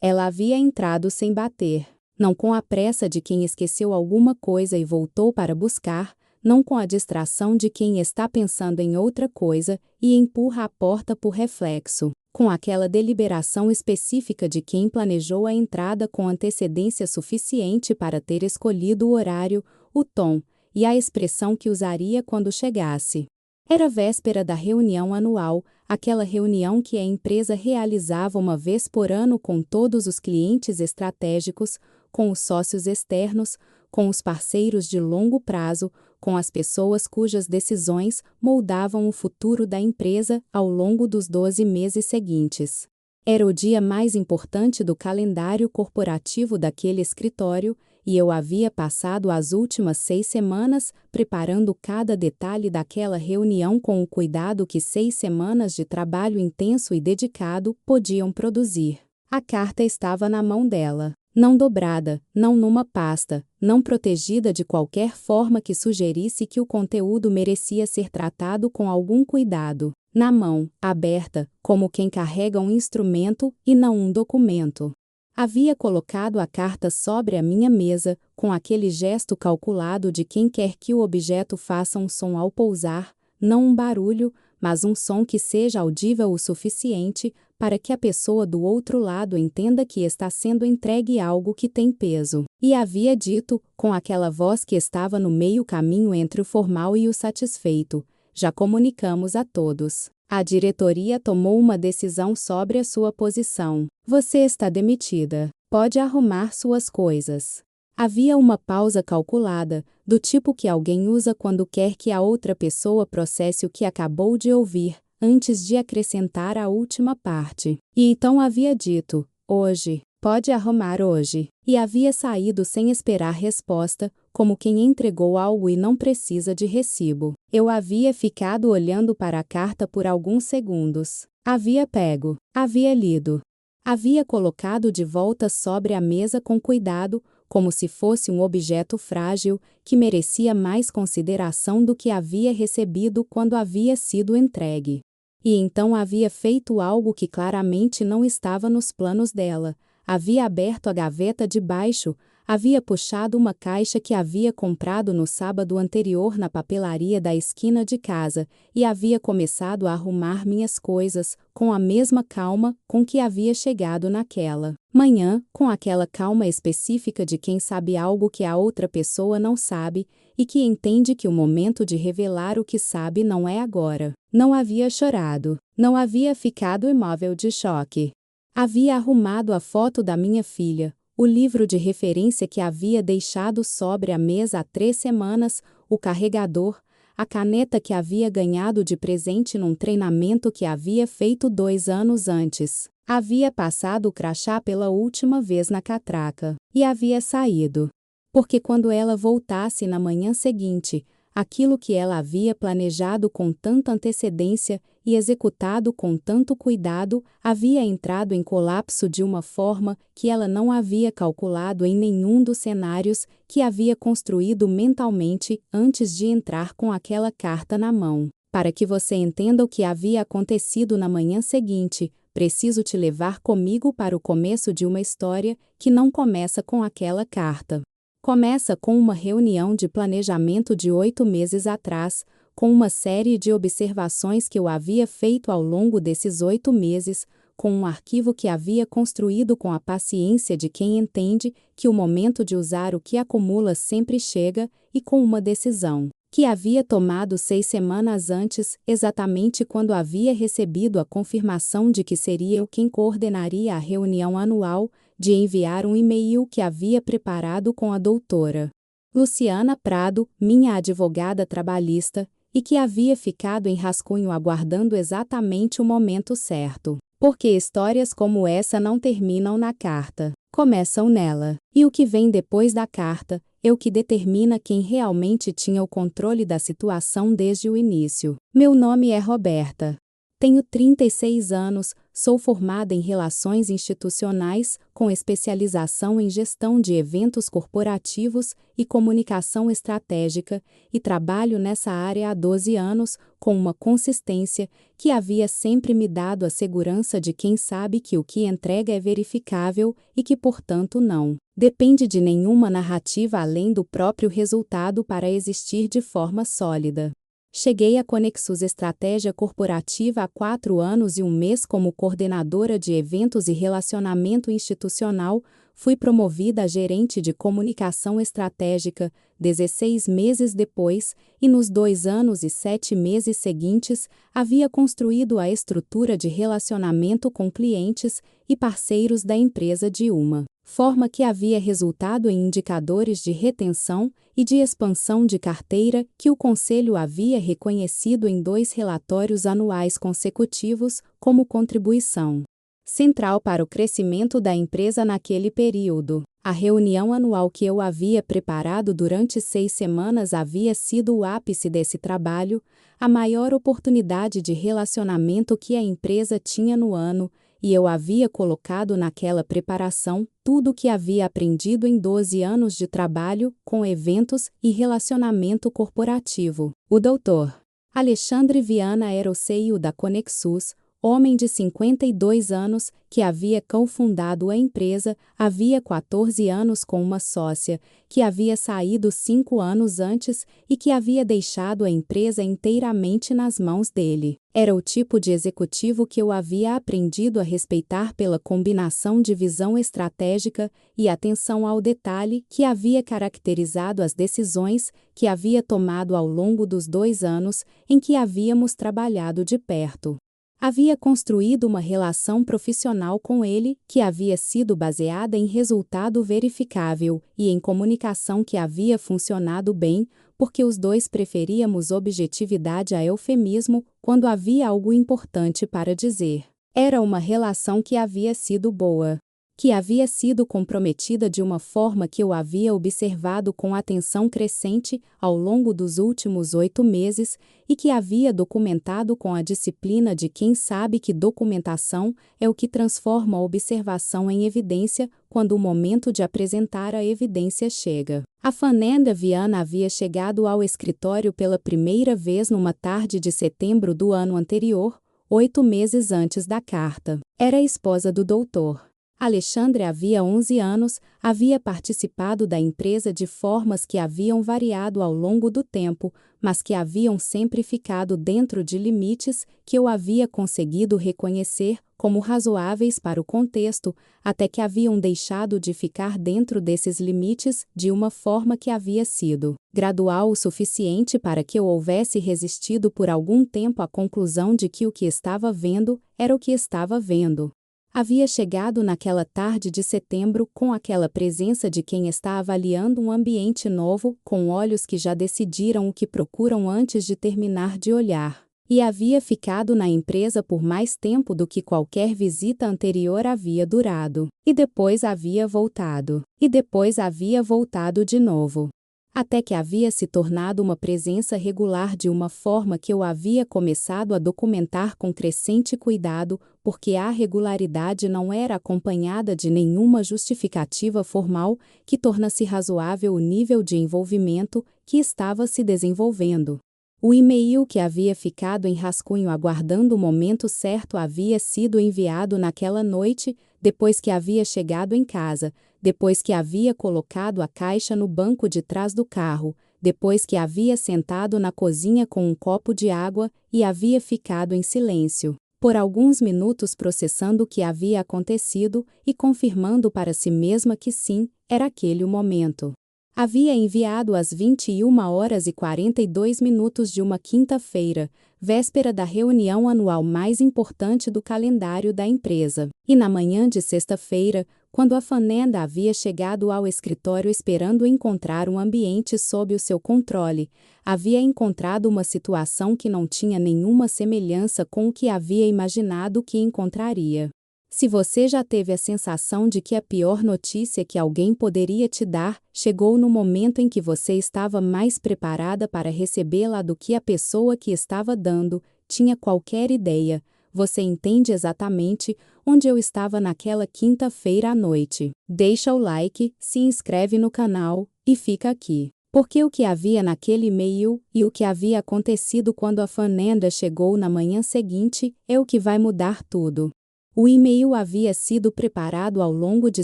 Ela havia entrado sem bater, não com a pressa de quem esqueceu alguma coisa e voltou para buscar, não com a distração de quem está pensando em outra coisa e empurra a porta por reflexo, com aquela deliberação específica de quem planejou a entrada com antecedência suficiente para ter escolhido o horário, o tom e a expressão que usaria quando chegasse. Era véspera da reunião anual, aquela reunião que a empresa realizava uma vez por ano com todos os clientes estratégicos, com os sócios externos, com os parceiros de longo prazo, com as pessoas cujas decisões moldavam o futuro da empresa ao longo dos 12 meses seguintes. Era o dia mais importante do calendário corporativo daquele escritório, e eu havia passado as últimas 6 semanas preparando cada detalhe daquela reunião com o cuidado que 6 semanas de trabalho intenso e dedicado podiam produzir. A carta estava na mão dela, não dobrada, não numa pasta, não protegida de qualquer forma que sugerisse que o conteúdo merecia ser tratado com algum cuidado. Na mão, aberta, como quem carrega um instrumento e não um documento. Havia colocado a carta sobre a minha mesa, com aquele gesto calculado de quem quer que o objeto faça um som ao pousar, não um barulho, mas um som que seja audível o suficiente para que a pessoa do outro lado entenda que está sendo entregue algo que tem peso. E havia dito, com aquela voz que estava no meio caminho entre o formal e o satisfeito: já comunicamos a todos. A diretoria tomou uma decisão sobre a sua posição. Você está demitida. Pode arrumar suas coisas. Havia uma pausa calculada, do tipo que alguém usa quando quer que a outra pessoa processe o que acabou de ouvir, antes de acrescentar a última parte. E então havia dito: hoje. Pode arrumar hoje. E havia saído sem esperar resposta, como quem entregou algo e não precisa de recibo. Eu havia ficado olhando para a carta por alguns segundos. Havia pego. Havia lido. Havia colocado de volta sobre a mesa com cuidado, como se fosse um objeto frágil, que merecia mais consideração do que havia recebido quando havia sido entregue. E então havia feito algo que claramente não estava nos planos dela. Havia aberto a gaveta de baixo, havia puxado uma caixa que havia comprado no sábado anterior na papelaria da esquina de casa e havia começado a arrumar minhas coisas, com a mesma calma com que havia chegado naquela manhã, com aquela calma específica de quem sabe algo que a outra pessoa não sabe e que entende que o momento de revelar o que sabe não é agora. Não havia chorado, não havia ficado imóvel de choque. Havia arrumado a foto da minha filha, o livro de referência que havia deixado sobre a mesa há 3 semanas, o carregador, a caneta que havia ganhado de presente num treinamento que havia feito 2 anos antes. Havia passado o crachá pela última vez na catraca. E havia saído. Porque quando ela voltasse na manhã seguinte, aquilo que ela havia planejado com tanta antecedência e executado com tanto cuidado havia entrado em colapso de uma forma que ela não havia calculado em nenhum dos cenários que havia construído mentalmente antes de entrar com aquela carta na mão. Para que você entenda o que havia acontecido na manhã seguinte, preciso te levar comigo para o começo de uma história que não começa com aquela carta. Começa com uma reunião de planejamento de 8 meses atrás, com uma série de observações que eu havia feito ao longo desses 8 meses, com um arquivo que havia construído com a paciência de quem entende que o momento de usar o que acumula sempre chega, e com uma decisão que havia tomado 6 semanas antes, exatamente quando havia recebido a confirmação de que seria eu quem coordenaria a reunião anual, de enviar um e-mail que havia preparado com a doutora Luciana Prado, minha advogada trabalhista, e que havia ficado em rascunho aguardando exatamente o momento certo. Porque histórias como essa não terminam na carta, começam nela. E o que vem depois da carta é o que determina quem realmente tinha o controle da situação desde o início. Meu nome é Roberta. Tenho 36 anos, sou formada em Relações Institucionais, com especialização em Gestão de Eventos Corporativos e Comunicação Estratégica, e trabalho nessa área há 12 anos, com uma consistência que havia sempre me dado a segurança de quem sabe que o que entrega é verificável e que, portanto, não depende de nenhuma narrativa além do próprio resultado para existir de forma sólida. Cheguei à Conexus Estratégia Corporativa há 4 anos e 1 mês como coordenadora de eventos e relacionamento institucional, fui promovida a gerente de comunicação estratégica 16 meses depois, e nos 2 anos e 7 meses seguintes, havia construído a estrutura de relacionamento com clientes e parceiros da empresa de uma forma que havia resultado em indicadores de retenção e de expansão de carteira que o Conselho havia reconhecido em 2 relatórios anuais consecutivos como contribuição central para o crescimento da empresa naquele período. A reunião anual que eu havia preparado durante 6 semanas havia sido o ápice desse trabalho, a maior oportunidade de relacionamento que a empresa tinha no ano, e eu havia colocado naquela preparação tudo o que havia aprendido em 12 anos de trabalho com eventos e relacionamento corporativo. O Dr. Alexandre Viana era o CEO da Conexus, homem de 52 anos, que havia cofundado a empresa havia 14 anos com uma sócia, que havia saído 5 anos antes e que havia deixado a empresa inteiramente nas mãos dele. Era o tipo de executivo que eu havia aprendido a respeitar pela combinação de visão estratégica e atenção ao detalhe que havia caracterizado as decisões que havia tomado ao longo dos 2 anos em que havíamos trabalhado de perto. Havia construído uma relação profissional com ele que havia sido baseada em resultado verificável e em comunicação que havia funcionado bem, porque os dois preferíamos objetividade a eufemismo quando havia algo importante para dizer. Era uma relação que havia sido boa, que havia sido comprometida de uma forma que eu havia observado com atenção crescente ao longo dos últimos 8 meses e que havia documentado com a disciplina de quem sabe que documentação é o que transforma a observação em evidência quando o momento de apresentar a evidência chega. A Fernanda Viana havia chegado ao escritório pela primeira vez numa tarde de setembro do ano anterior, 8 meses antes da carta. Era a esposa do doutor. Alexandre havia 11 anos, havia participado da empresa de formas que haviam variado ao longo do tempo, mas que haviam sempre ficado dentro de limites que eu havia conseguido reconhecer como razoáveis para o contexto, até que haviam deixado de ficar dentro desses limites de uma forma que havia sido gradual o suficiente para que eu houvesse resistido por algum tempo à conclusão de que o que estava vendo era o que estava vendo. Havia chegado naquela tarde de setembro com aquela presença de quem está avaliando um ambiente novo, com olhos que já decidiram o que procuram antes de terminar de olhar. E havia ficado na empresa por mais tempo do que qualquer visita anterior havia durado. E depois havia voltado. E depois havia voltado de novo. Até que havia se tornado uma presença regular de uma forma que eu havia começado a documentar com crescente cuidado, porque a regularidade não era acompanhada de nenhuma justificativa formal que tornasse razoável o nível de envolvimento que estava se desenvolvendo. O e-mail que havia ficado em rascunho aguardando o momento certo havia sido enviado naquela noite, depois que havia chegado em casa, depois que havia colocado a caixa no banco de trás do carro, depois que havia sentado na cozinha com um copo de água e havia ficado em silêncio, por alguns minutos processando o que havia acontecido e confirmando para si mesma que sim, era aquele o momento. Havia enviado às 21h42 de uma quinta-feira, véspera da reunião anual mais importante do calendário da empresa. E na manhã de sexta-feira, quando a Fernanda havia chegado ao escritório esperando encontrar um ambiente sob o seu controle, havia encontrado uma situação que não tinha nenhuma semelhança com o que havia imaginado que encontraria. Se você já teve a sensação de que a pior notícia que alguém poderia te dar chegou no momento em que você estava mais preparada para recebê-la do que a pessoa que estava dando, tinha qualquer ideia. Você entende exatamente onde eu estava naquela quinta-feira à noite. Deixa o like, se inscreve no canal e fica aqui. Porque o que havia naquele e-mail e o que havia acontecido quando a Fernanda chegou na manhã seguinte é o que vai mudar tudo. O e-mail havia sido preparado ao longo de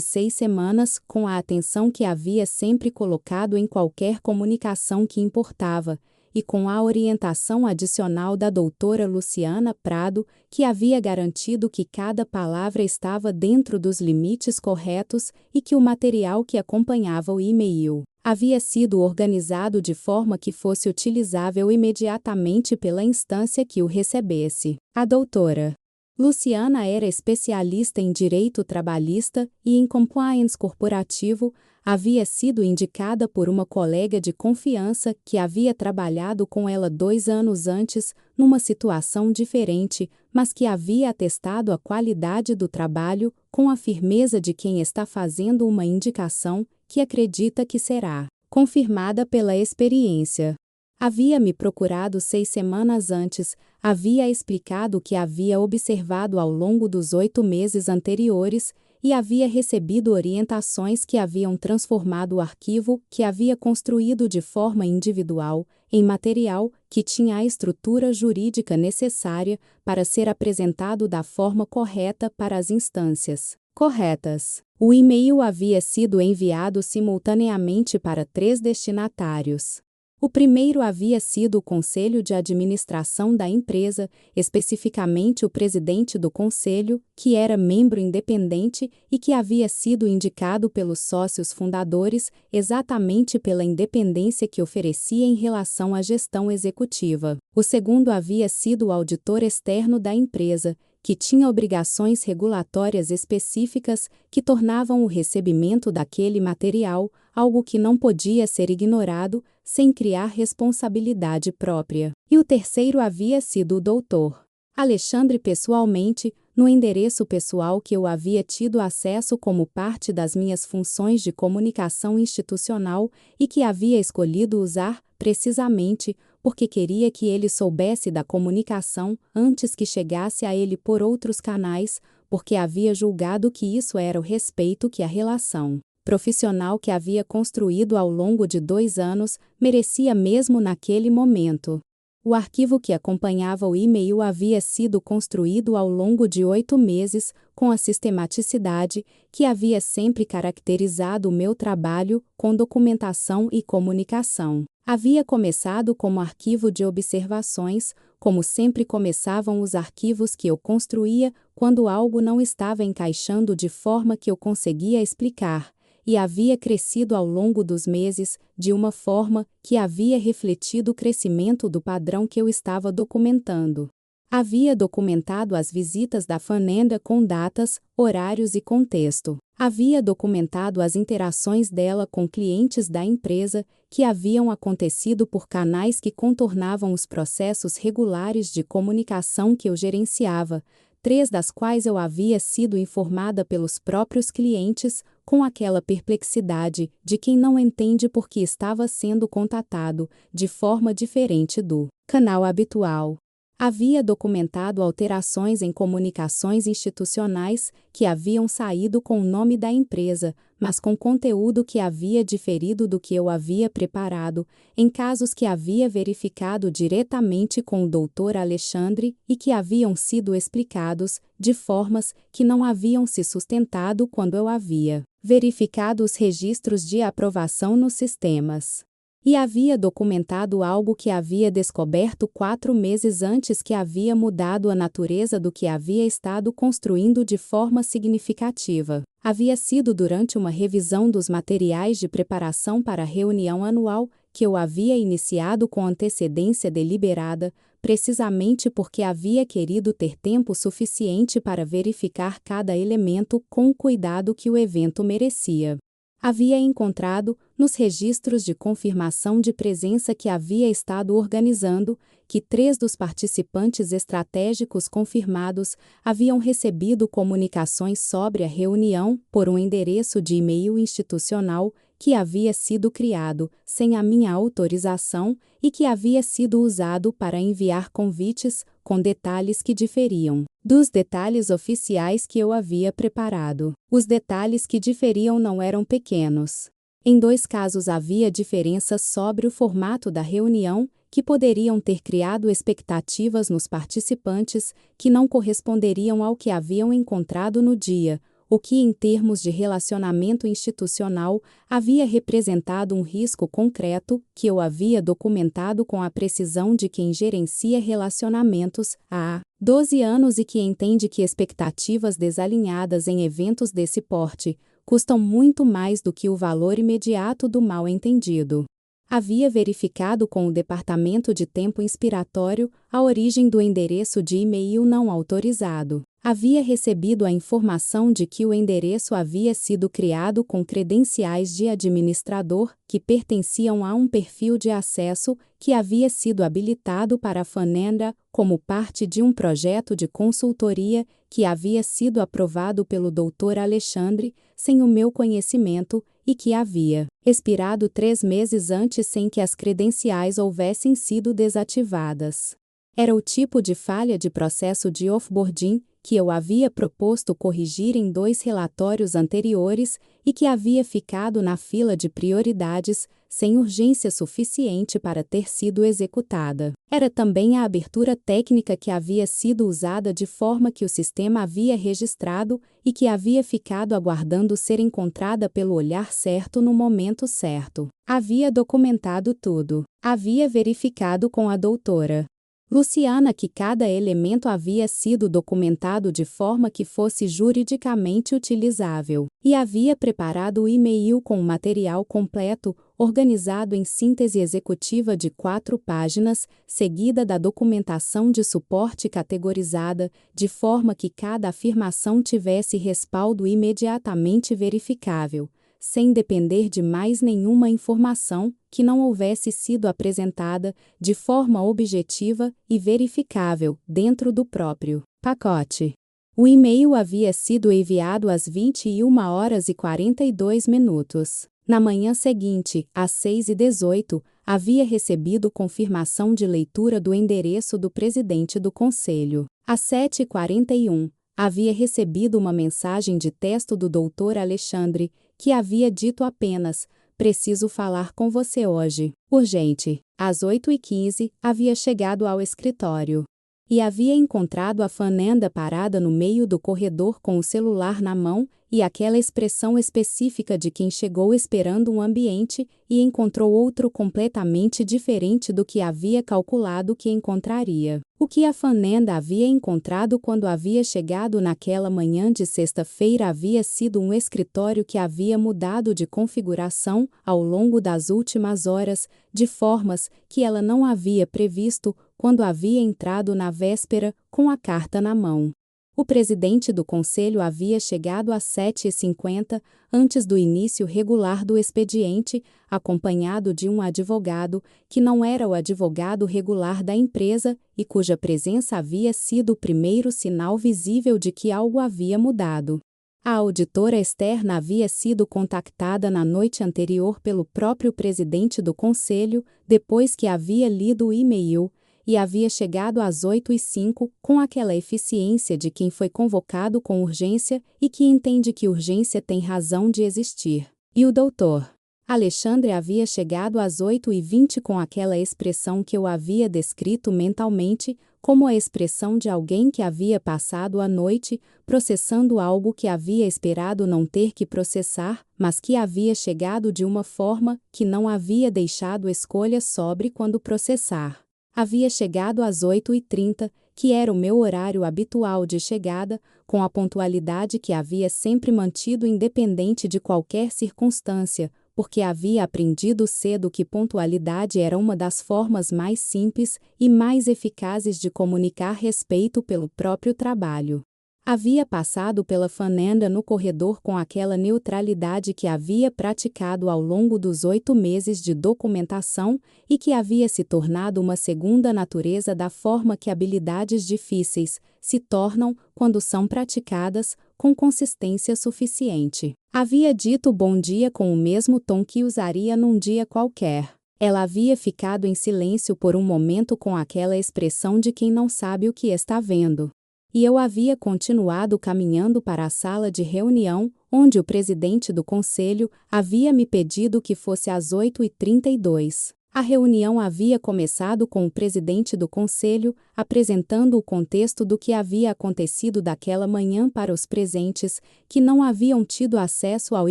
6 semanas com a atenção que havia sempre colocado em qualquer comunicação que importava, e com a orientação adicional da doutora Luciana Prado, que havia garantido que cada palavra estava dentro dos limites corretos e que o material que acompanhava o e-mail havia sido organizado de forma que fosse utilizável imediatamente pela instância que o recebesse. A doutora Luciana era especialista em direito trabalhista e em compliance corporativo, havia sido indicada por uma colega de confiança que havia trabalhado com ela 2 anos antes, numa situação diferente, mas que havia atestado a qualidade do trabalho com a firmeza de quem está fazendo uma indicação que acredita que será confirmada pela experiência. Havia me procurado 6 semanas antes, havia explicado o que havia observado ao longo dos 8 meses anteriores e havia recebido orientações que haviam transformado o arquivo que havia construído de forma individual em material que tinha a estrutura jurídica necessária para ser apresentado da forma correta para as instâncias corretas. O e-mail havia sido enviado simultaneamente para 3 destinatários. O primeiro havia sido o Conselho de Administração da empresa, especificamente o presidente do conselho, que era membro independente e que havia sido indicado pelos sócios fundadores exatamente pela independência que oferecia em relação à gestão executiva. O segundo havia sido o auditor externo da empresa, que tinha obrigações regulatórias específicas que tornavam o recebimento daquele material algo que não podia ser ignorado sem criar responsabilidade própria. E o terceiro havia sido o doutor Alexandre pessoalmente, no endereço pessoal que eu havia tido acesso como parte das minhas funções de comunicação institucional e que havia escolhido usar, precisamente, porque queria que ele soubesse da comunicação antes que chegasse a ele por outros canais, porque havia julgado que isso era o respeito que a relação profissional que havia construído ao longo de 2 anos merecia mesmo naquele momento. O arquivo que acompanhava o e-mail havia sido construído ao longo de 8 meses, com a sistematicidade que havia sempre caracterizado o meu trabalho com documentação e comunicação. Havia começado como arquivo de observações, como sempre começavam os arquivos que eu construía quando algo não estava encaixando de forma que eu conseguia explicar, e havia crescido ao longo dos meses, de uma forma que havia refletido o crescimento do padrão que eu estava documentando. Havia documentado as visitas da Fernanda com datas, horários e contexto. Havia documentado as interações dela com clientes da empresa que haviam acontecido por canais que contornavam os processos regulares de comunicação que eu gerenciava, 3 das quais eu havia sido informada pelos próprios clientes, com aquela perplexidade de quem não entende por que estava sendo contatado, de forma diferente do canal habitual. Havia documentado alterações em comunicações institucionais que haviam saído com o nome da empresa, mas com conteúdo que havia diferido do que eu havia preparado, em casos que havia verificado diretamente com o Dr. Alexandre e que haviam sido explicados de formas que não haviam se sustentado quando eu havia verificado os registros de aprovação nos sistemas. E havia documentado algo que havia descoberto 4 meses antes que havia mudado a natureza do que havia estado construindo de forma significativa. Havia sido durante uma revisão dos materiais de preparação para a reunião anual que eu havia iniciado com antecedência deliberada, precisamente porque havia querido ter tempo suficiente para verificar cada elemento com o cuidado que o evento merecia. Havia encontrado, nos registros de confirmação de presença que havia estado organizando, que 3 dos participantes estratégicos confirmados haviam recebido comunicações sobre a reunião por um endereço de e-mail institucional que havia sido criado sem a minha autorização e que havia sido usado para enviar convites com detalhes que diferiam dos detalhes oficiais que eu havia preparado. Os detalhes que diferiam não eram pequenos. Em 2 casos havia diferenças sobre o formato da reunião, que poderiam ter criado expectativas nos participantes que não corresponderiam ao que haviam encontrado no dia, o que, em termos de relacionamento institucional, havia representado um risco concreto que eu havia documentado com a precisão de quem gerencia relacionamentos há 12 anos e que entende que expectativas desalinhadas em eventos desse porte custam muito mais do que o valor imediato do mal-entendido. Havia verificado com o Departamento de Tempo Inspiratório a origem do endereço de e-mail não autorizado. Havia recebido a informação de que o endereço havia sido criado com credenciais de administrador que pertenciam a um perfil de acesso que havia sido habilitado para a Fanenda como parte de um projeto de consultoria que havia sido aprovado pelo Dr. Alexandre sem o meu conhecimento e que havia expirado 3 meses antes sem que as credenciais houvessem sido desativadas. Era o tipo de falha de processo de offboarding que eu havia proposto corrigir em 2 relatórios anteriores e que havia ficado na fila de prioridades sem urgência suficiente para ter sido executada. Era também a abertura técnica que havia sido usada de forma que o sistema havia registrado e que havia ficado aguardando ser encontrada pelo olhar certo no momento certo. Havia documentado tudo. Havia verificado com a doutora Luciana que cada elemento havia sido documentado de forma que fosse juridicamente utilizável, e havia preparado o e-mail com o material completo, organizado em síntese executiva de 4 páginas, seguida da documentação de suporte categorizada, de forma que cada afirmação tivesse respaldo imediatamente verificável, sem depender de mais nenhuma informação que não houvesse sido apresentada de forma objetiva e verificável dentro do próprio pacote. O e-mail havia sido enviado às 21h42. Na manhã seguinte, às 6h18, havia recebido confirmação de leitura do endereço do presidente do conselho. Às 7h41, havia recebido uma mensagem de texto do Dr. Alexandre, que havia dito apenas: "Preciso falar com você hoje. Urgente." Às 8h15, havia chegado ao escritório. E havia encontrado a Fanenda parada no meio do corredor com o celular na mão e aquela expressão específica de quem chegou esperando um ambiente e encontrou outro completamente diferente do que havia calculado que encontraria. O que a Fanenda havia encontrado quando havia chegado naquela manhã de sexta-feira havia sido um escritório que havia mudado de configuração ao longo das últimas horas, de formas que ela não havia previsto quando havia entrado na véspera com a carta na mão. O presidente do conselho havia chegado às 7h50, antes do início regular do expediente, acompanhado de um advogado, que não era o advogado regular da empresa e cuja presença havia sido o primeiro sinal visível de que algo havia mudado. A auditora externa havia sido contactada na noite anterior pelo próprio presidente do conselho, depois que havia lido o e-mail, e havia chegado às 8h05 com aquela eficiência de quem foi convocado com urgência e que entende que urgência tem razão de existir. E o doutor Alexandre havia chegado às 8h20 com aquela expressão que eu havia descrito mentalmente como a expressão de alguém que havia passado a noite processando algo que havia esperado não ter que processar, mas que havia chegado de uma forma que não havia deixado escolha sobre quando processar. Havia chegado às 8h30, que era o meu horário habitual de chegada, com a pontualidade que havia sempre mantido independente de qualquer circunstância, porque havia aprendido cedo que pontualidade era uma das formas mais simples e mais eficazes de comunicar respeito pelo próprio trabalho. Havia passado pela Fanenda no corredor com aquela neutralidade que havia praticado ao longo dos 8 meses de documentação e que havia se tornado uma segunda natureza da forma que habilidades difíceis se tornam quando são praticadas com consistência suficiente. Havia dito bom dia com o mesmo tom que usaria num dia qualquer. Ela havia ficado em silêncio por um momento com aquela expressão de quem não sabe o que está vendo. E eu havia continuado caminhando para a sala de reunião, onde o presidente do conselho havia me pedido que fosse às 8h32. A reunião havia começado com o presidente do conselho apresentando o contexto do que havia acontecido daquela manhã para os presentes, que não haviam tido acesso ao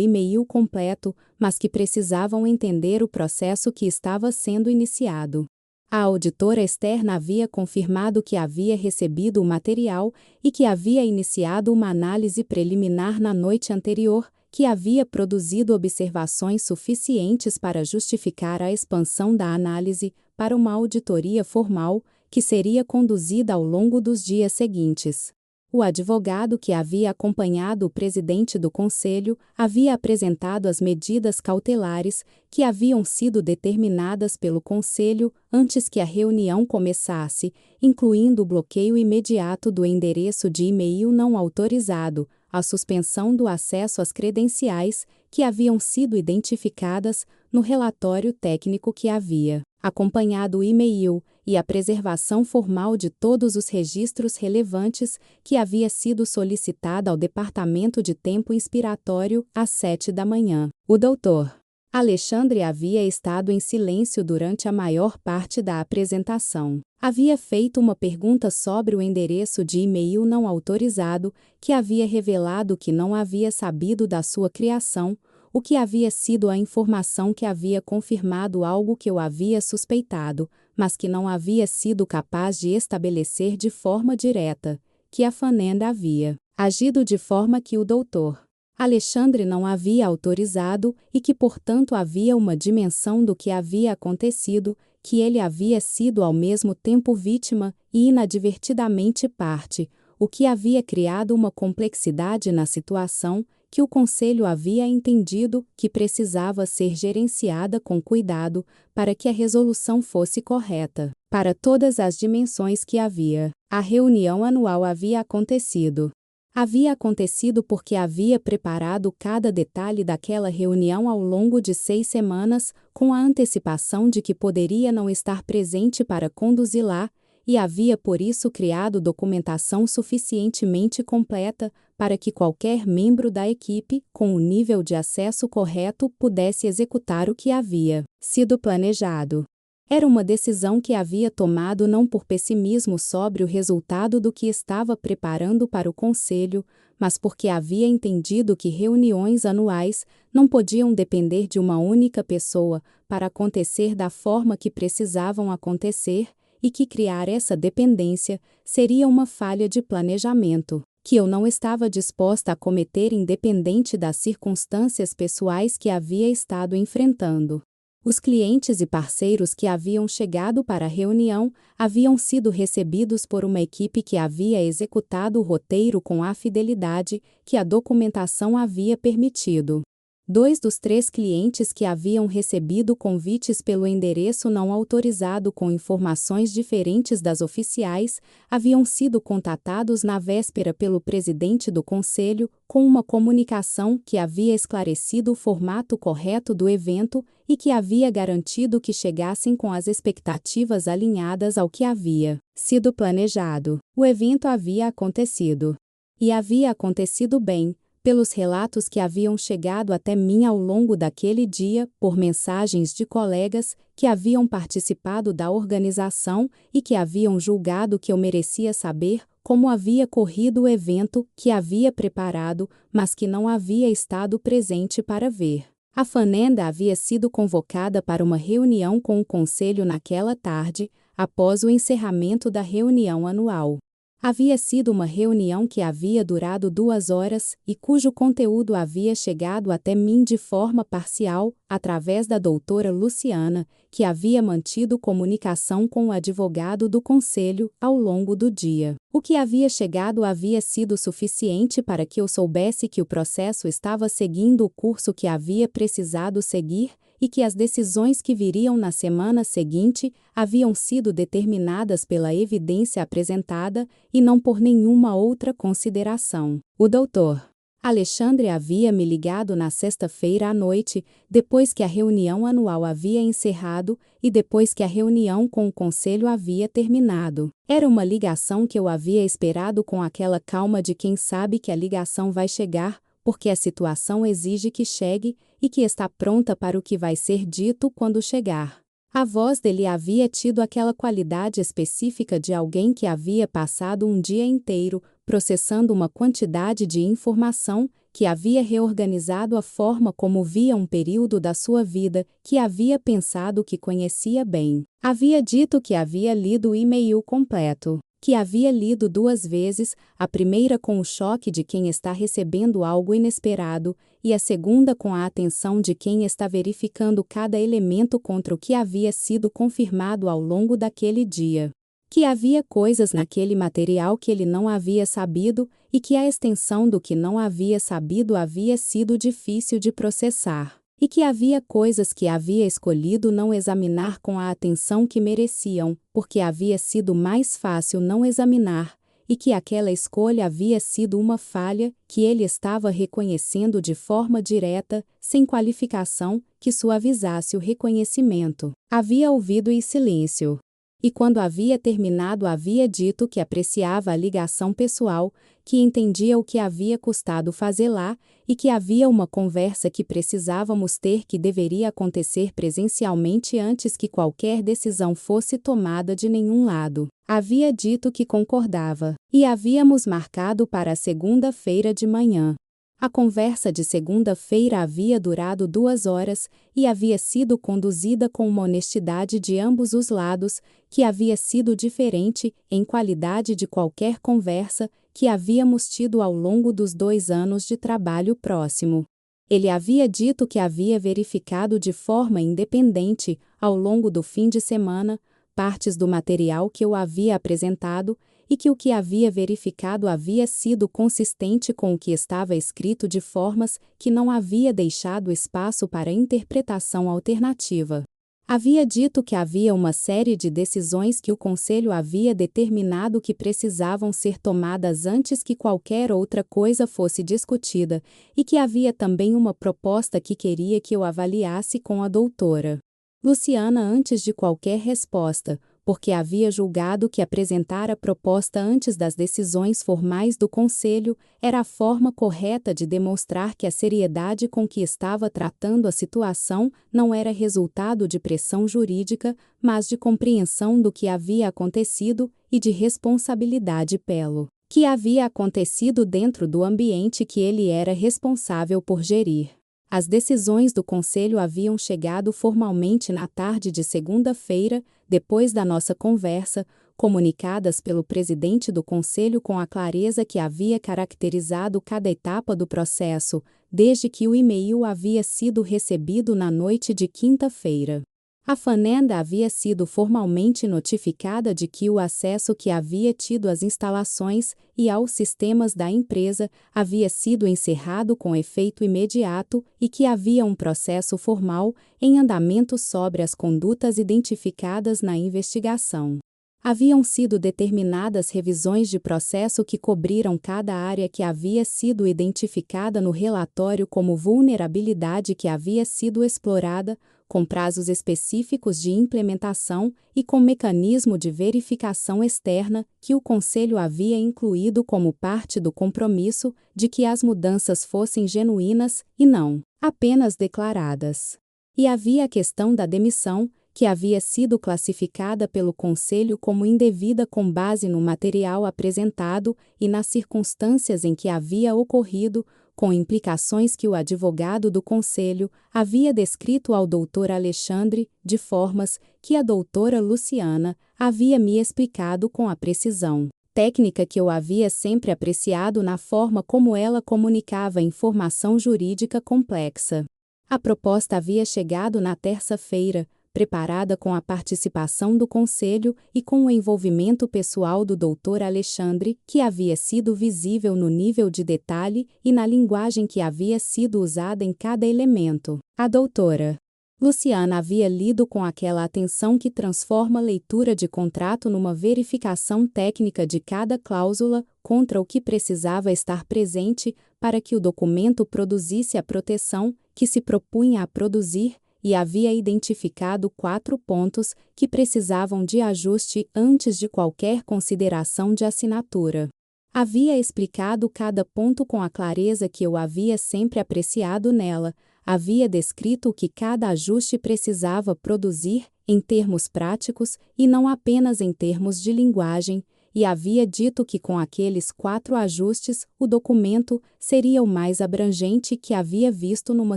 e-mail completo, mas que precisavam entender o processo que estava sendo iniciado. A auditora externa havia confirmado que havia recebido o material e que havia iniciado uma análise preliminar na noite anterior, que havia produzido observações suficientes para justificar a expansão da análise para uma auditoria formal, que seria conduzida ao longo dos dias seguintes. O advogado que havia acompanhado o presidente do conselho havia apresentado as medidas cautelares que haviam sido determinadas pelo conselho antes que a reunião começasse, incluindo o bloqueio imediato do endereço de e-mail não autorizado, a suspensão do acesso às credenciais que haviam sido identificadas no relatório técnico que havia acompanhado o e-mail e a preservação formal de todos os registros relevantes que havia sido solicitada ao Departamento de Tempo Inspiratório às 7 da manhã. O Dr. Alexandre havia estado em silêncio durante a maior parte da apresentação. Havia feito uma pergunta sobre o endereço de e-mail não autorizado, que havia revelado que não havia sabido da sua criação, o que havia sido a informação que havia confirmado algo que eu havia suspeitado, mas que não havia sido capaz de estabelecer de forma direta, que a Fernanda havia agido de forma que o Dr. Alexandre não havia autorizado e que, portanto, havia uma dimensão do que havia acontecido, que ele havia sido ao mesmo tempo vítima e inadvertidamente parte, o que havia criado uma complexidade na situação que o conselho havia entendido que precisava ser gerenciada com cuidado para que a resolução fosse correta, para todas as dimensões que havia. A reunião anual havia acontecido. Havia acontecido porque havia preparado cada detalhe daquela reunião ao longo de 6 semanas, com a antecipação de que poderia não estar presente para conduzi-la, e havia por isso criado documentação suficientemente completa para que qualquer membro da equipe, com o nível de acesso correto, pudesse executar o que havia sido planejado. Era uma decisão que havia tomado não por pessimismo sobre o resultado do que estava preparando para o conselho, mas porque havia entendido que reuniões anuais não podiam depender de uma única pessoa para acontecer da forma que precisavam acontecer, e que criar essa dependência seria uma falha de planejamento, que eu não estava disposta a cometer independente das circunstâncias pessoais que havia estado enfrentando. Os clientes e parceiros que haviam chegado para a reunião haviam sido recebidos por uma equipe que havia executado o roteiro com a fidelidade que a documentação havia permitido. 2 dos 3 clientes que haviam recebido convites pelo endereço não autorizado com informações diferentes das oficiais haviam sido contatados na véspera pelo presidente do conselho com uma comunicação que havia esclarecido o formato correto do evento e que havia garantido que chegassem com as expectativas alinhadas ao que havia sido planejado. O evento havia acontecido. E havia acontecido bem, pelos relatos que haviam chegado até mim ao longo daquele dia, por mensagens de colegas que haviam participado da organização e que haviam julgado que eu merecia saber como havia corrido o evento que havia preparado, mas que não havia estado presente para ver. A Fernanda havia sido convocada para uma reunião com o conselho naquela tarde, após o encerramento da reunião anual. Havia sido uma reunião que havia durado 2 horas e cujo conteúdo havia chegado até mim de forma parcial, através da doutora Luciana, que havia mantido comunicação com o advogado do conselho ao longo do dia. O que havia chegado havia sido suficiente para que eu soubesse que o processo estava seguindo o curso que havia precisado seguir e que as decisões que viriam na semana seguinte haviam sido determinadas pela evidência apresentada e não por nenhuma outra consideração. O Dr. Alexandre havia me ligado na sexta-feira à noite, depois que a reunião anual havia encerrado e depois que a reunião com o conselho havia terminado. Era uma ligação que eu havia esperado com aquela calma de quem sabe que a ligação vai chegar, porque a situação exige que chegue e que está pronta para o que vai ser dito quando chegar. A voz dele havia tido aquela qualidade específica de alguém que havia passado um dia inteiro processando uma quantidade de informação, que havia reorganizado a forma como via um período da sua vida, que havia pensado que conhecia bem. Havia dito que havia lido o e-mail completo, que havia lido 2 vezes, a primeira com o choque de quem está recebendo algo inesperado, e a segunda com a atenção de quem está verificando cada elemento contra o que havia sido confirmado ao longo daquele dia. Que havia coisas naquele material que ele não havia sabido e que a extensão do que não havia sabido havia sido difícil de processar. E que havia coisas que havia escolhido não examinar com a atenção que mereciam, porque havia sido mais fácil não examinar, e que aquela escolha havia sido uma falha que ele estava reconhecendo de forma direta, sem qualificação, que suavizasse o reconhecimento. Havia ouvido em silêncio. E quando havia terminado havia dito que apreciava a ligação pessoal, que entendia o que havia custado fazer lá, e que havia uma conversa que precisávamos ter que deveria acontecer presencialmente antes que qualquer decisão fosse tomada de nenhum lado. Havia dito que concordava, e havíamos marcado para a segunda-feira de manhã. A conversa de segunda-feira havia durado 2 horas e havia sido conduzida com uma honestidade de ambos os lados, que havia sido diferente, em qualidade de qualquer conversa, que havíamos tido ao longo dos 2 anos de trabalho próximo. Ele havia dito que havia verificado de forma independente, ao longo do fim de semana, partes do material que eu havia apresentado, e que o que havia verificado havia sido consistente com o que estava escrito de formas que não havia deixado espaço para interpretação alternativa. Havia dito que havia uma série de decisões que o Conselho havia determinado que precisavam ser tomadas antes que qualquer outra coisa fosse discutida, e que havia também uma proposta que queria que eu avaliasse com a doutora Luciana antes de qualquer resposta, porque havia julgado que apresentar a proposta antes das decisões formais do Conselho era a forma correta de demonstrar que a seriedade com que estava tratando a situação não era resultado de pressão jurídica, mas de compreensão do que havia acontecido e de responsabilidade pelo que havia acontecido dentro do ambiente que ele era responsável por gerir. As decisões do Conselho haviam chegado formalmente na tarde de segunda-feira, depois da nossa conversa, comunicadas pelo presidente do Conselho com a clareza que havia caracterizado cada etapa do processo, desde que o e-mail havia sido recebido na noite de quinta-feira. A Fanenda havia sido formalmente notificada de que o acesso que havia tido às instalações e aos sistemas da empresa havia sido encerrado com efeito imediato e que havia um processo formal em andamento sobre as condutas identificadas na investigação. Haviam sido determinadas revisões de processo que cobriram cada área que havia sido identificada no relatório como vulnerabilidade que havia sido explorada, com prazos específicos de implementação e com mecanismo de verificação externa que o Conselho havia incluído como parte do compromisso de que as mudanças fossem genuínas e não apenas declaradas. E havia a questão da demissão, que havia sido classificada pelo Conselho como indevida com base no material apresentado e nas circunstâncias em que havia ocorrido, com implicações que o advogado do Conselho havia descrito ao Dr. Alexandre, de formas que a doutora Luciana havia me explicado com a precisão técnica que eu havia sempre apreciado na forma como ela comunicava informação jurídica complexa. A proposta havia chegado na terça-feira, preparada com a participação do Conselho e com o envolvimento pessoal do Dr. Alexandre, que havia sido visível no nível de detalhe e na linguagem que havia sido usada em cada elemento. A doutora Luciana havia lido com aquela atenção que transforma a leitura de contrato numa verificação técnica de cada cláusula contra o que precisava estar presente para que o documento produzisse a proteção que se propunha a produzir, e havia identificado 4 pontos que precisavam de ajuste antes de qualquer consideração de assinatura. Havia explicado cada ponto com a clareza que eu havia sempre apreciado nela, havia descrito o que cada ajuste precisava produzir em termos práticos e não apenas em termos de linguagem, e havia dito que com aqueles 4 ajustes o documento seria o mais abrangente que havia visto numa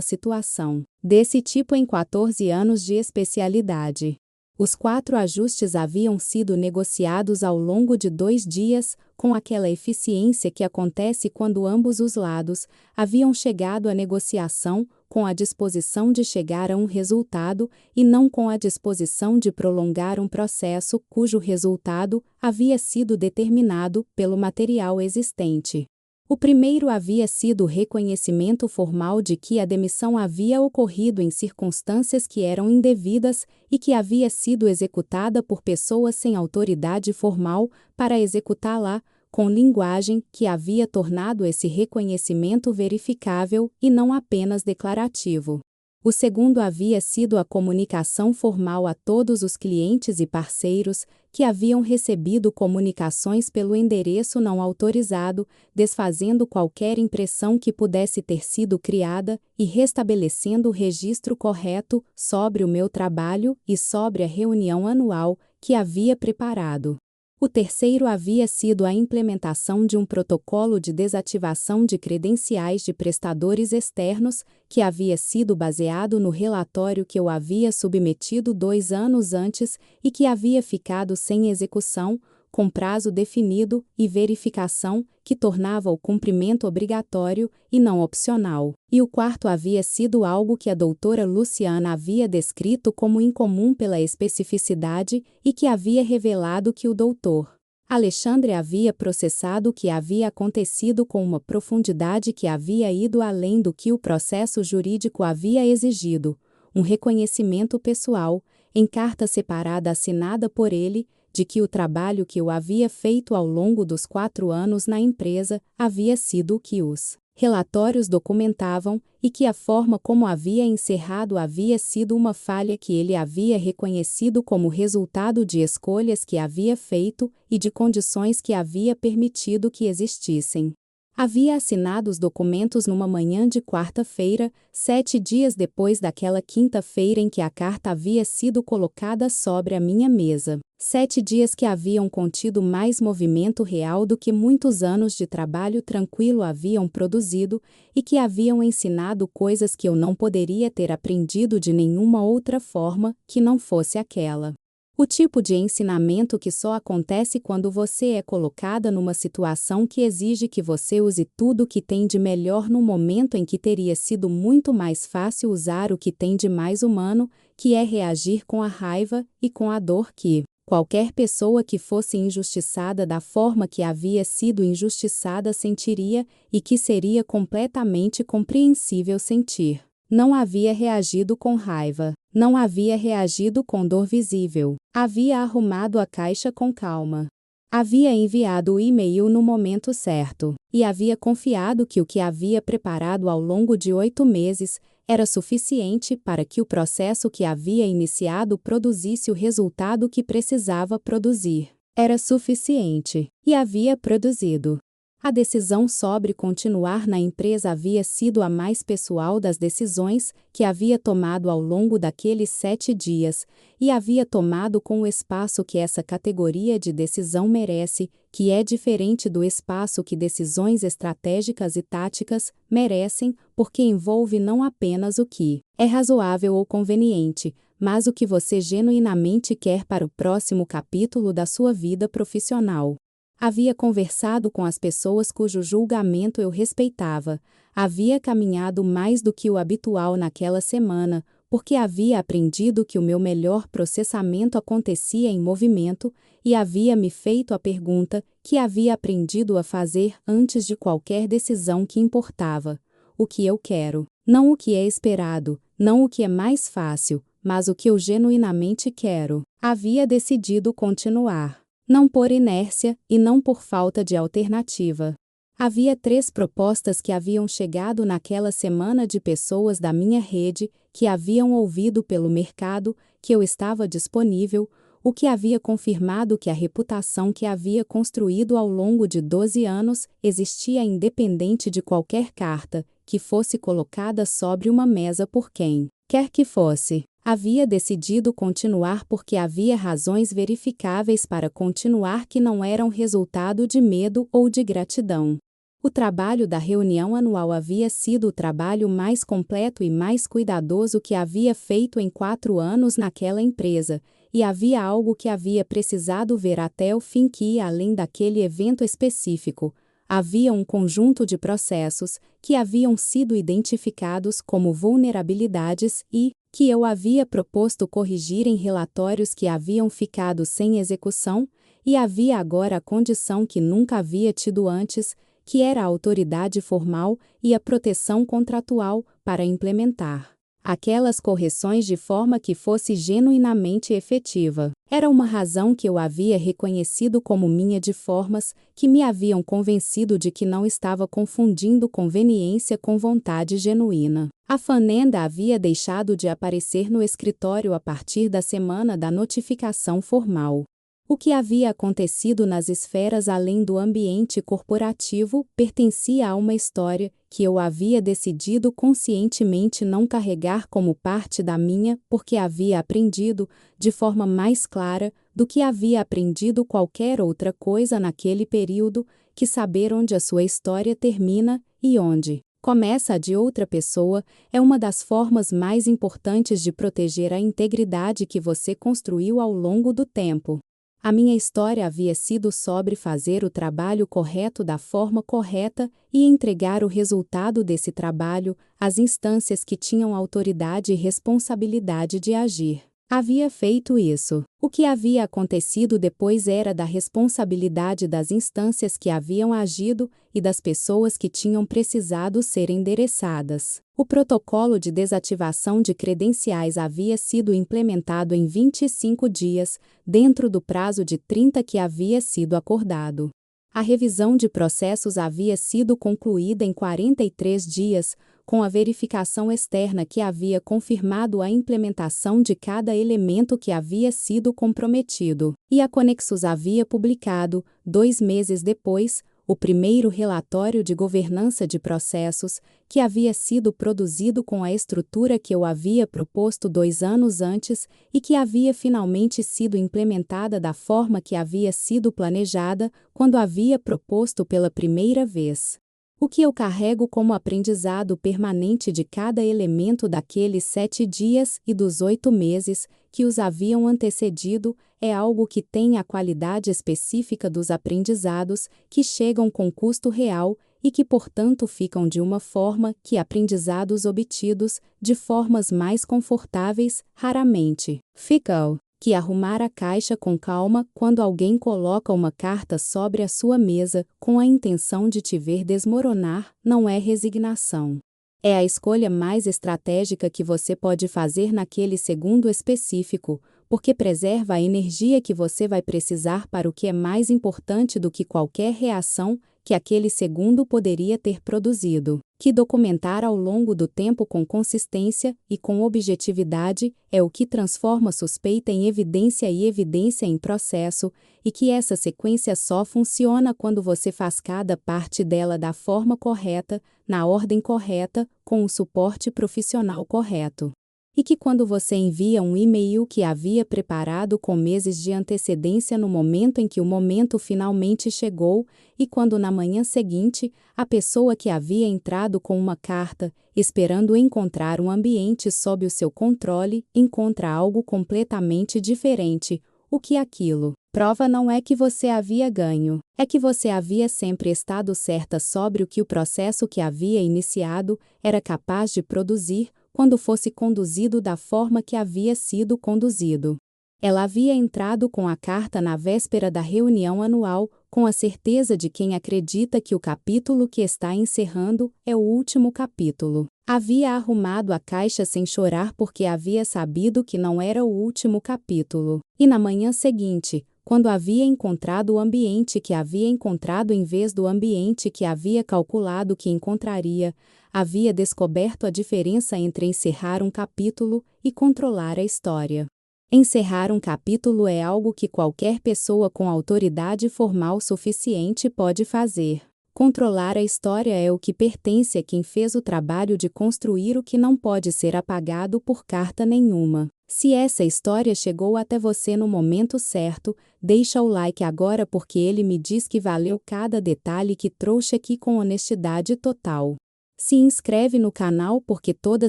situação desse tipo em 14 anos de especialidade. Os 4 ajustes haviam sido negociados ao longo de 2 dias, com aquela eficiência que acontece quando ambos os lados haviam chegado à negociação com a disposição de chegar a um resultado e não com a disposição de prolongar um processo cujo resultado havia sido determinado pelo material existente. O primeiro havia sido o reconhecimento formal de que a demissão havia ocorrido em circunstâncias que eram indevidas e que havia sido executada por pessoas sem autoridade formal para executá-la, com linguagem que havia tornado esse reconhecimento verificável e não apenas declarativo. O segundo havia sido a comunicação formal a todos os clientes e parceiros que haviam recebido comunicações pelo endereço não autorizado, desfazendo qualquer impressão que pudesse ter sido criada e restabelecendo o registro correto sobre o meu trabalho e sobre a reunião anual que havia preparado. O terceiro havia sido a implementação de um protocolo de desativação de credenciais de prestadores externos, que havia sido baseado no relatório que eu havia submetido 2 anos antes e que havia ficado sem execução, com prazo definido e verificação, que tornava o cumprimento obrigatório e não opcional. E o quarto havia sido algo que a doutora Luciana havia descrito como incomum pela especificidade e que havia revelado que o doutor Alexandre havia processado o que havia acontecido com uma profundidade que havia ido além do que o processo jurídico havia exigido, um reconhecimento pessoal, em carta separada assinada por ele, de que o trabalho que eu havia feito ao longo dos 4 anos na empresa havia sido o que os relatórios documentavam e que a forma como havia encerrado havia sido uma falha que ele havia reconhecido como resultado de escolhas que havia feito e de condições que havia permitido que existissem. Havia assinado os documentos numa manhã de quarta-feira, 7 dias depois daquela quinta-feira em que a carta havia sido colocada sobre a minha mesa. 7 dias que haviam contido mais movimento real do que muitos anos de trabalho tranquilo haviam produzido e que haviam ensinado coisas que eu não poderia ter aprendido de nenhuma outra forma que não fosse aquela. O tipo de ensinamento que só acontece quando você é colocada numa situação que exige que você use tudo o que tem de melhor no momento em que teria sido muito mais fácil usar o que tem de mais humano, que é reagir com a raiva e com a dor que qualquer pessoa que fosse injustiçada da forma que havia sido injustiçada sentiria e que seria completamente compreensível sentir. Não havia reagido com raiva. Não havia reagido com dor visível. Havia arrumado a caixa com calma. Havia enviado o e-mail no momento certo. E havia confiado que o que havia preparado ao longo de 8 meses era suficiente para que o processo que havia iniciado produzisse o resultado que precisava produzir. Era suficiente. E havia produzido. A decisão sobre continuar na empresa havia sido a mais pessoal das decisões que havia tomado ao longo daqueles 7 dias, e havia tomado com o espaço que essa categoria de decisão merece, que é diferente do espaço que decisões estratégicas e táticas merecem, porque envolve não apenas o que é razoável ou conveniente, mas o que você genuinamente quer para o próximo capítulo da sua vida profissional. Havia conversado com as pessoas cujo julgamento eu respeitava, havia caminhado mais do que o habitual naquela semana, porque havia aprendido que o meu melhor processamento acontecia em movimento, e havia me feito a pergunta que havia aprendido a fazer antes de qualquer decisão que importava: o que eu quero? Não o que é esperado, não o que é mais fácil, mas o que eu genuinamente quero. Havia decidido continuar. Não por inércia e não por falta de alternativa. Havia 3 propostas que haviam chegado naquela semana de pessoas da minha rede, que haviam ouvido pelo mercado que eu estava disponível, o que havia confirmado que a reputação que havia construído ao longo de 12 anos existia independente de qualquer carta que fosse colocada sobre uma mesa por quem quer que fosse. Havia decidido continuar porque havia razões verificáveis para continuar que não eram resultado de medo ou de gratidão. O trabalho da reunião anual havia sido o trabalho mais completo e mais cuidadoso que havia feito em 4 anos naquela empresa, e havia algo que havia precisado ver até o fim que ia além daquele evento específico. Havia um conjunto de processos que haviam sido identificados como vulnerabilidades e que eu havia proposto corrigir em relatórios que haviam ficado sem execução, e havia agora a condição que nunca havia tido antes, que era a autoridade formal e a proteção contratual para implementar aquelas correções de forma que fosse genuinamente efetiva. Era uma razão que eu havia reconhecido como minha de formas que me haviam convencido de que não estava confundindo conveniência com vontade genuína. A Fernanda havia deixado de aparecer no escritório a partir da semana da notificação formal. O que havia acontecido nas esferas além do ambiente corporativo pertencia a uma história que eu havia decidido conscientemente não carregar como parte da minha, porque havia aprendido, de forma mais clara do que havia aprendido qualquer outra coisa naquele período, que saber onde a sua história termina e onde começa a de outra pessoa é uma das formas mais importantes de proteger a integridade que você construiu ao longo do tempo. A minha história havia sido sobre fazer o trabalho correto da forma correta e entregar o resultado desse trabalho às instâncias que tinham autoridade e responsabilidade de agir. Havia feito isso. O que havia acontecido depois era da responsabilidade das instâncias que haviam agido e das pessoas que tinham precisado ser endereçadas. O protocolo de desativação de credenciais havia sido implementado em 25 dias, dentro do prazo de 30 que havia sido acordado. A revisão de processos havia sido concluída em 43 dias, com a verificação externa que havia confirmado a implementação de cada elemento que havia sido comprometido, e a Conexus havia publicado, 2 meses depois, o primeiro relatório de governança de processos, que havia sido produzido com a estrutura que eu havia proposto 2 anos antes e que havia finalmente sido implementada da forma que havia sido planejada quando havia proposto pela primeira vez. O que eu carrego como aprendizado permanente de cada elemento daqueles 7 dias e dos 8 meses que os haviam antecedido é algo que tem a qualidade específica dos aprendizados que chegam com custo real e que, portanto, ficam de uma forma que aprendizados obtidos de formas mais confortáveis raramente ficam. Que arrumar a caixa com calma quando alguém coloca uma carta sobre a sua mesa com a intenção de te ver desmoronar não é resignação. É a escolha mais estratégica que você pode fazer naquele segundo específico, porque preserva a energia que você vai precisar para o que é mais importante do que qualquer reação que aquele segundo poderia ter produzido. Que documentar ao longo do tempo com consistência e com objetividade é o que transforma suspeita em evidência e evidência em processo, e que essa sequência só funciona quando você faz cada parte dela da forma correta, na ordem correta, com o suporte profissional correto. E que quando você envia um e-mail que havia preparado com meses de antecedência no momento em que o momento finalmente chegou, e quando na manhã seguinte, a pessoa que havia entrado com uma carta, esperando encontrar um ambiente sob o seu controle, encontra algo completamente diferente, o que aquilo prova não é que você havia ganho, é que você havia sempre estado certa sobre o que o processo que havia iniciado era capaz de produzir, quando fosse conduzido da forma que havia sido conduzido. Ela havia entrado com a carta na véspera da reunião anual, com a certeza de quem acredita que o capítulo que está encerrando é o último capítulo. Havia arrumado a caixa sem chorar porque havia sabido que não era o último capítulo. E na manhã seguinte, quando havia encontrado o ambiente que havia encontrado em vez do ambiente que havia calculado que encontraria, havia descoberto a diferença entre encerrar um capítulo e controlar a história. Encerrar um capítulo é algo que qualquer pessoa com autoridade formal suficiente pode fazer. Controlar a história é o que pertence a quem fez o trabalho de construir o que não pode ser apagado por carta nenhuma. Se essa história chegou até você no momento certo, deixa o like agora porque ele me diz que valeu cada detalhe que trouxe aqui com honestidade total. Se inscreve no canal porque toda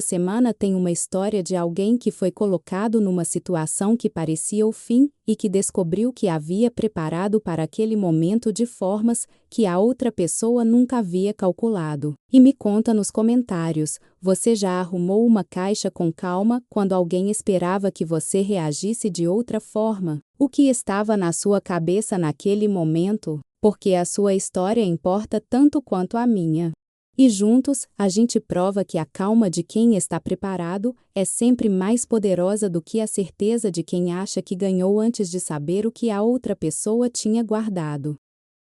semana tem uma história de alguém que foi colocado numa situação que parecia o fim e que descobriu que havia preparado para aquele momento de formas que a outra pessoa nunca havia calculado. E me conta nos comentários, você já arrumou uma caixa com calma quando alguém esperava que você reagisse de outra forma? O que estava na sua cabeça naquele momento? Porque a sua história importa tanto quanto a minha. E juntos, a gente prova que a calma de quem está preparado é sempre mais poderosa do que a certeza de quem acha que ganhou antes de saber o que a outra pessoa tinha guardado.